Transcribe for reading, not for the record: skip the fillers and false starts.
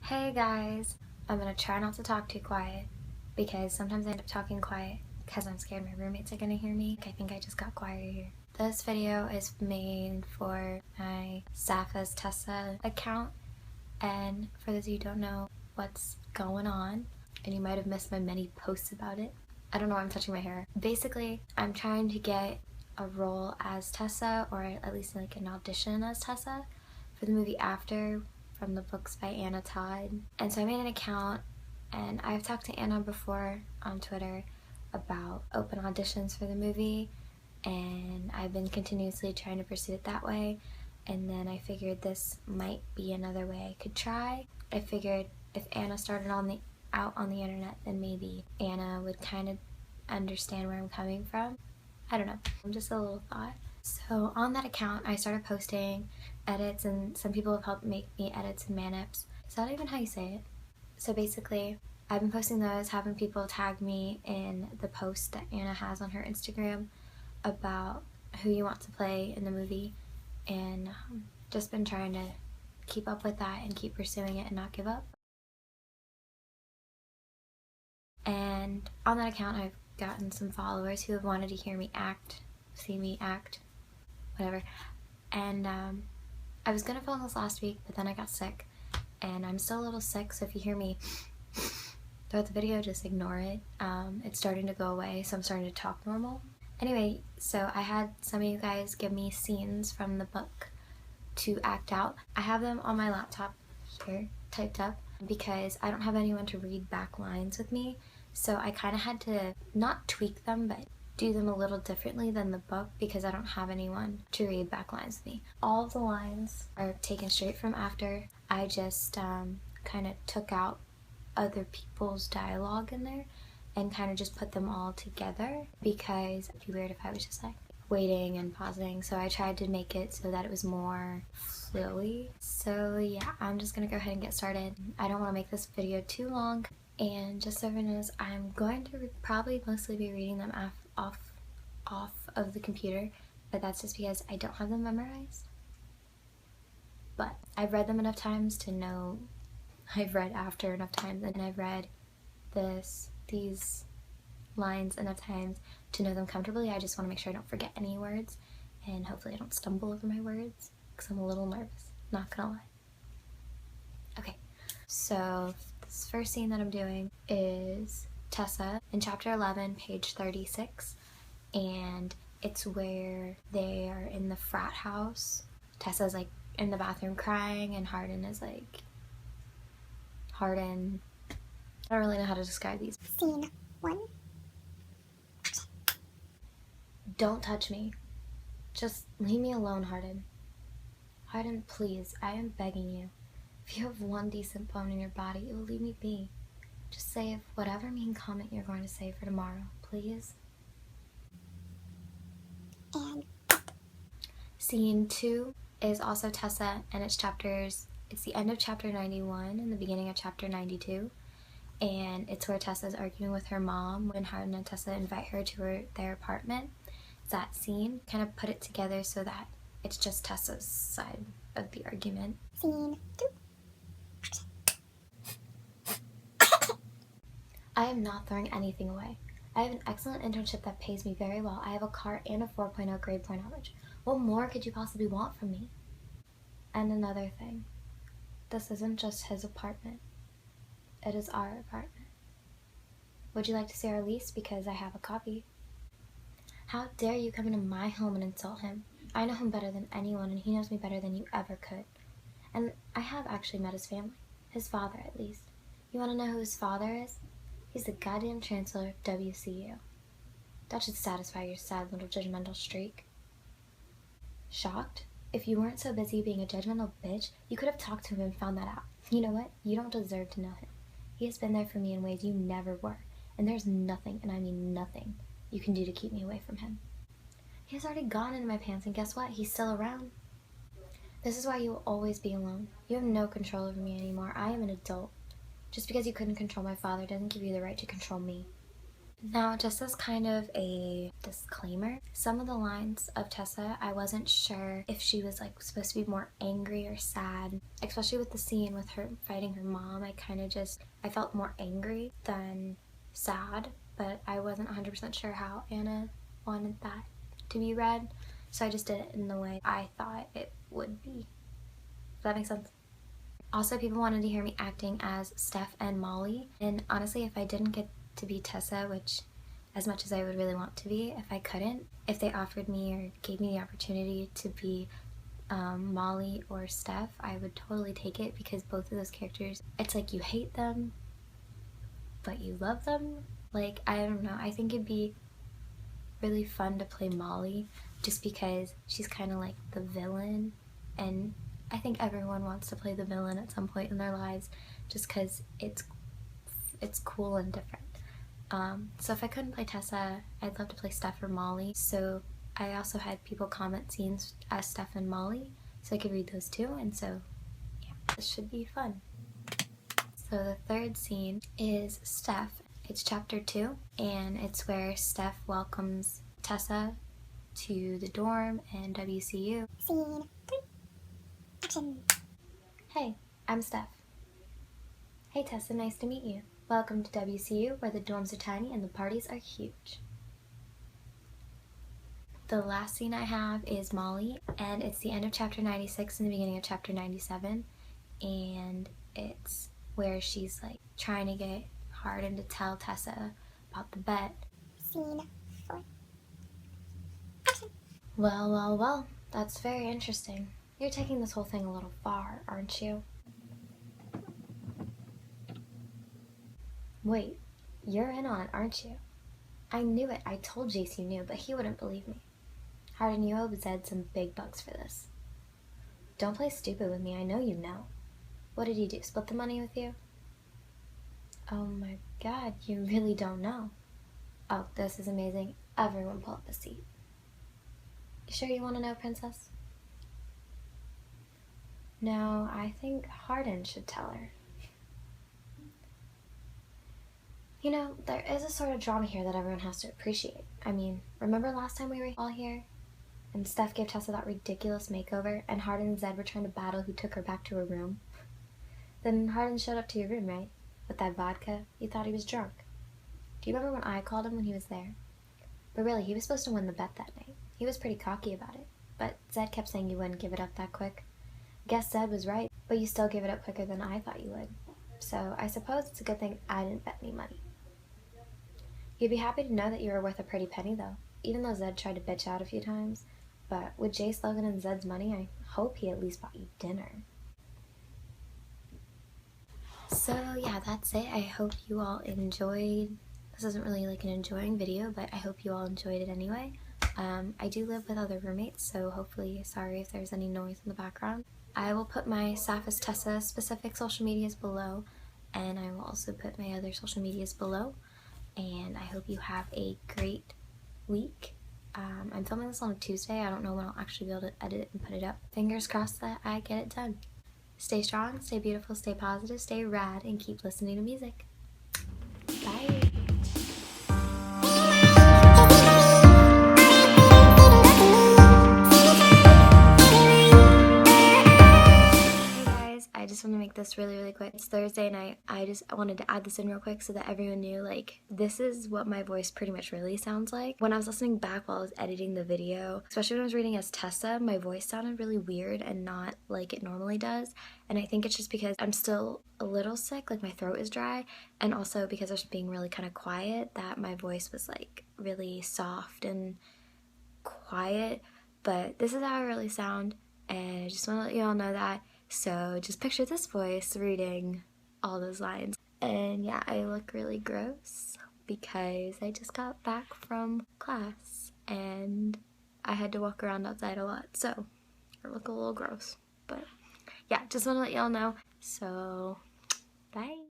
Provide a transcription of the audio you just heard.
Hey guys, I'm gonna try not to talk too quiet because sometimes I end up talking quiet because I'm scared my roommates are gonna hear me. I think I just got quieter here. This video is made for my Safa's Tessa account, and for those of you who don't know what's going on, and you might have missed my many posts about it. I don't know why I'm touching my hair. Basically, I'm trying to get a role as Tessa, or at least like an audition as Tessa, for the movie After, from the books by Todd. And so I made an account, and I've talked to Anna before on Twitter about open auditions for the movie, and I've been continuously trying to pursue it that way. And then I figured this might be another way I could try. I figured if Anna started out on the internet, then maybe Anna would kind of understand where I'm coming from. I don't know, just a little thought. So on that account, I started posting edits, and some people have helped make me edits and manips. Is that even how you say it? So basically, I've been posting those, having people tag me in the post that Anna has on her Instagram about who you want to play in the movie, and just been trying to keep up with that and keep pursuing it and not give up. And on that account, I've gotten some followers who have wanted to hear me act, see me act, whatever. And I was gonna film this last week, but then I got sick, and I'm still a little sick, so if you hear me throughout the video, just ignore it. It's starting to go away, so I'm starting to talk normal. Anyway, so I had some of you guys give me scenes from the book to act out. I have them on my laptop here, typed up, because I don't have anyone to read back lines with me, so I kind of had to not tweak them, but do them a little differently than the book because I don't have anyone to read back lines with me. All of the lines are taken straight from After. I just kind of took out other people's dialogue in there and kind of just put them all together because it'd be weird if I was just like waiting and pausing, so I tried to make it so that it was more flowy. So yeah, I'm just gonna go ahead and get started. I don't want to make this video too long, and just so everyone knows, I'm going to probably mostly be reading them off of the computer, but that's just because I don't have them memorized. But I've read them enough times to know, I've read After enough times, and I've read these lines enough times to know them comfortably. I just want to make sure I don't forget any words, and hopefully I don't stumble over my words because I'm a little nervous, not gonna lie. Okay, so this first scene that I'm doing is Tessa in chapter 11, page 36, and it's where they are in the frat house. Tessa's like in the bathroom crying, and Hardin, I don't really know how to describe these. Scene 1. Don't touch me. Just leave me alone, Hardin. Hardin, please, I am begging you. If you have one decent bone in your body, it will leave me be. Just say whatever mean comment you're going to say for tomorrow, please. And Scene 2 is also Tessa, and it's the end of chapter 91 and the beginning of chapter 92. And it's where Tessa's arguing with her mom when Hardin and Tessa invite her to their apartment. It's that scene. Kind of put it together so that it's just Tessa's side of the argument. Scene 2. I am not throwing anything away. I have an excellent internship that pays me very well. I have a car and a 4.0 grade point average. What more could you possibly want from me? And another thing, this isn't just his apartment. It is our apartment. Would you like to see our lease? Because I have a copy. How dare you come into my home and insult him? I know him better than anyone, and he knows me better than you ever could. And I have actually met his family. His father, at least. You want to know who his father is? He's the goddamn chancellor of WCU. That should satisfy your sad little judgmental streak. Shocked? If you weren't so busy being a judgmental bitch, you could have talked to him and found that out. You know what? You don't deserve to know him. He has been there for me in ways you never were, and there's nothing, and I mean nothing, you can do to keep me away from him. He has already gone into my pants, and guess what? He's still around. This is why you will always be alone. You have no control over me anymore. I am an adult. Just because you couldn't control my father doesn't give you the right to control me. Now, just as kind of a disclaimer, some of the lines of Tessa, I wasn't sure if she was like supposed to be more angry or sad, especially with the scene with her fighting her mom. I felt more angry than sad, but I wasn't 100% sure how Anna wanted that to be read, so I just did it in the way I thought it would be. Does that make sense? Also, people wanted to hear me acting as Steph and Molly, and honestly, if I didn't get to be Tessa, which as much as I would really want to be, if I couldn't, if they offered me or gave me the opportunity to be Molly or Steph, I would totally take it, because both of those characters, it's like you hate them, but you love them. Like, I don't know, I think it'd be really fun to play Molly, just because she's kind of like the villain, and I think everyone wants to play the villain at some point in their lives, just because it's cool and different. So if I couldn't play Tessa, I'd love to play Steph or Molly. So I also had people comment scenes as Steph and Molly, so I could read those too, and so yeah, this should be fun. So the third scene is Steph. It's chapter 2, and it's where Steph welcomes Tessa to the dorm and WCU. Scene 3. Action. Hey, I'm Steph. Hey Tessa, nice to meet you. Welcome to WCU, where the dorms are tiny and the parties are huge. The last scene I have is Molly, and it's the end of chapter 96 and the beginning of chapter 97, and it's where she's like trying to get Hardin to tell Tessa about the bet. Scene 4. Action. Well, that's very interesting. You're taking this whole thing a little far, aren't you? Wait, you're in on it, aren't you? I knew it. I told Jace you knew, but he wouldn't believe me. Hardin, you owe Zed some big bucks for this. Don't play stupid with me. I know you know. What did he do? Split the money with you? Oh my god, you really don't know. Oh, this is amazing. Everyone pull up a seat. You sure you want to know, Princess? No, I think Hardin should tell her. You know, there is a sort of drama here that everyone has to appreciate. I mean, remember last time we were all here? And Steph gave Tessa that ridiculous makeover, and Hardin and Zed were trying to battle who took her back to her room? Then Hardin showed up to your room, right? With that vodka? You thought he was drunk. Do you remember when I called him when he was there? But really, he was supposed to win the bet that night. He was pretty cocky about it. But Zed kept saying you wouldn't give it up that quick. Guess Zed was right, but you still gave it up quicker than I thought you would. So I suppose it's a good thing I didn't bet any money. You'd be happy to know that you were worth a pretty penny, though, even though Zed tried to bitch out a few times. But with Jace, Logan, and Zed's money, I hope he at least bought you dinner. So yeah, that's it. I hope you all enjoyed. This isn't really like an enjoying video, but I hope you all enjoyed it anyway. I do live with other roommates, so hopefully, sorry if there's any noise in the background. I will put my Saphis Tessa specific social medias below, and I will also put my other social medias below. And I hope you have a great week. I'm filming this on a Tuesday. I don't know when I'll actually be able to edit it and put it up. Fingers crossed that I get it done. Stay strong, stay beautiful, stay positive, stay rad, and keep listening to music. Bye! I just want to make this really quick. It's Thursday night. I wanted to add this in real quick so that everyone knew, like, this is what my voice pretty much really sounds like. When I was listening back while I was editing the video, especially when I was reading as Tessa, my voice sounded really weird and not like it normally does. And I think it's just because I'm still a little sick, like my throat is dry, and also because I was being really kind of quiet, that my voice was like really soft and quiet. But this is how I really sound, and I just want to let you all know that. So just picture this voice reading all those lines. And yeah, I look really gross because I just got back from class and I had to walk around outside a lot. So I look a little gross. But yeah, just want to let y'all know. So bye.